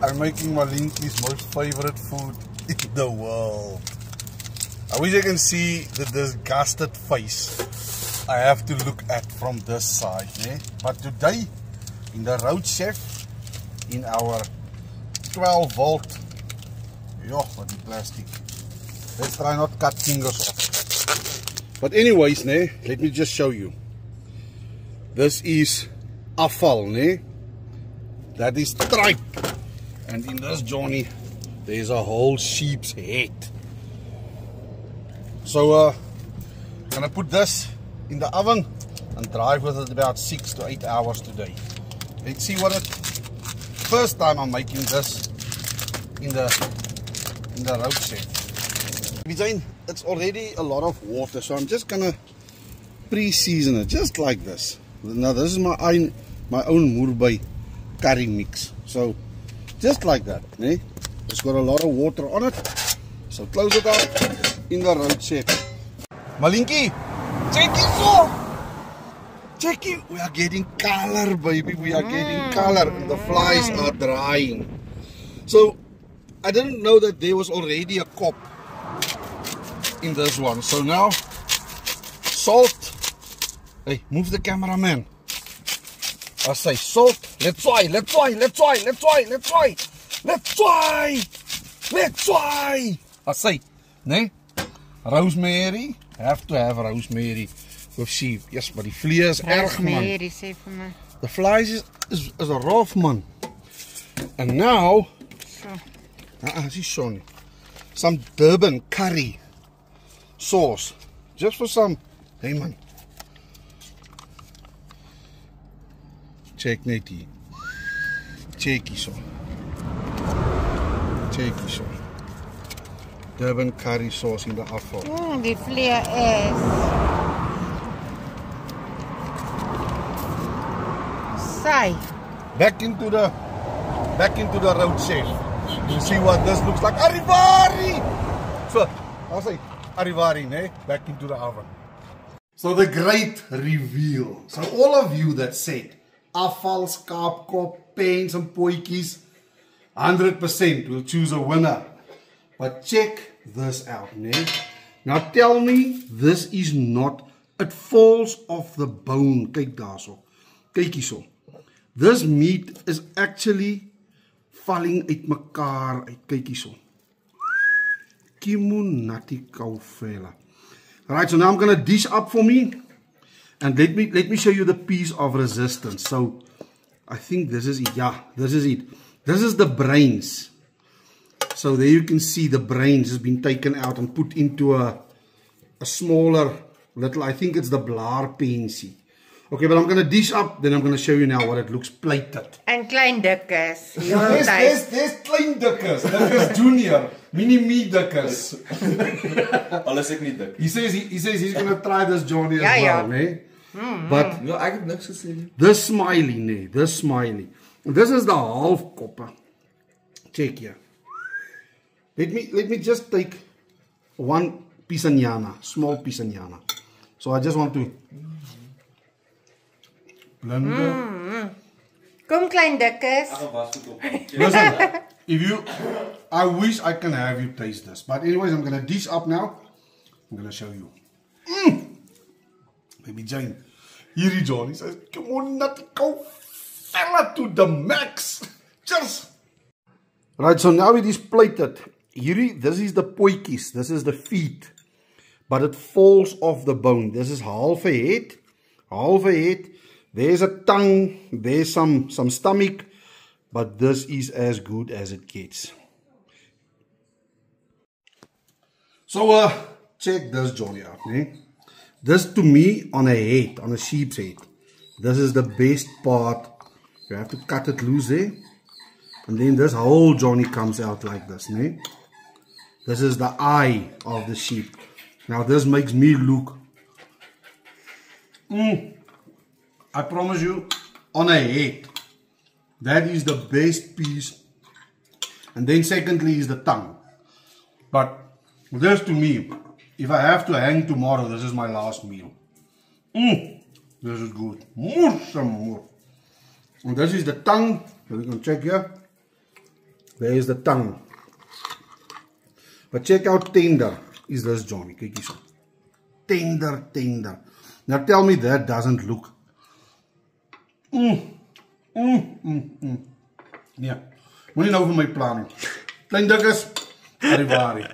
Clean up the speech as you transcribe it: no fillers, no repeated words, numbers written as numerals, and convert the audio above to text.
I'm making Malinki's most favorite food in the world. I wish you can see the disgusted face I have to look at from this side. But today, in the Road Chef, in our 12 volt, what the plastic. Let's try not cut fingers off. But anyways, let me just show you. This is afval, that is tripe. And in this Johnny, there's a whole sheep's head. So, I'm gonna put this in the oven and drive with it about 6 to 8 hours today. Let's see what it. First time I'm making this in the Road Chef. It's already a lot of water, so I'm just gonna pre-season it just like this. Now this is my own Murbai curry mix. So just like that, It's got a lot of water on it. So close it up in the Road Chef. Malinki, check it so. Check it. We are getting color, baby. We are getting color. And the flies are drying. So I didn't know that there was already a kop in this one. So now salt. Hey, move the cameraman. I say salt. Let's try. I say, rosemary. Have to have rosemary with sheep. Yes, but die vlees is erg, man. The flies is a rough, man. And now, some Durban curry sauce. Just for some, hey man. Check net hier. Check hierso. Check hierso. Durban curry sauce in the afval. Die vlees is. Saai. Back into the Road Chef. You see what this looks like. Arrivari! So, I'll say Arrivari, back into the oven. So the great reveal. So all of you that said afval, skaapkop, pens and potjies, 100% will choose a winner. But check this out, Now tell me this is not, it falls off the bone. Kyk daarso. Kyk hierso. This meat is actually falling uit mekaar uit. Kyk hierso. Kimunati kaufela. Alright, so now I'm gonna dish up for me. And let me show you the piece of resistance. So I think this is it. Yeah, this is it. This is the brains. So there you can see the brains has been taken out and put into a smaller little, I think it's the Blaar pensie. Okay, but I'm going to dish up, then I'm going to show you now what it looks plated. En klein dikkers. There's klein dikkers. Dikkers junior. Mini-me dikkers. Alles ek nie dik. He says he's going to try this Johnny as well, But ja, ek het niks gesê nie. This smiley, this smiley. This is the half kopper. Check here. Let me just take one pisanjana, small pisanjana. So I just want to blend it. Kom klein dikkers. Listen, I wish I can have you taste this. But anyways, I'm going to dish up now. I'm going to show you. Baby Jane. Hierdie Johnny says, come on, nutty cow fella to the max. Cheers. Right, so now it is plated. Hierdie, this is the potjies. This is the feet. But it falls off the bone. This is half a head. Half a head. There's a tongue. There's some stomach. But this is as good as it gets. So, check this Johnny out, This to me, on a head, on a sheep's head, this is the best part. You have to cut it loose, And then this whole Johnny comes out like this, This is the eye of the sheep. Now this makes me look. I promise you, on a head, that is the best piece. And then secondly is the tongue. But this to me, if I have to hang tomorrow, this is my last meal. This is good. More, some more. And this is the tongue. So we can check here. There's the tongue. But check how tender is this Johnny. Kyk hierso. Tender, tender. Now tell me that doesn't look. Nee. Moenie nou vir my plan nie. Klein dikkes, arrivari.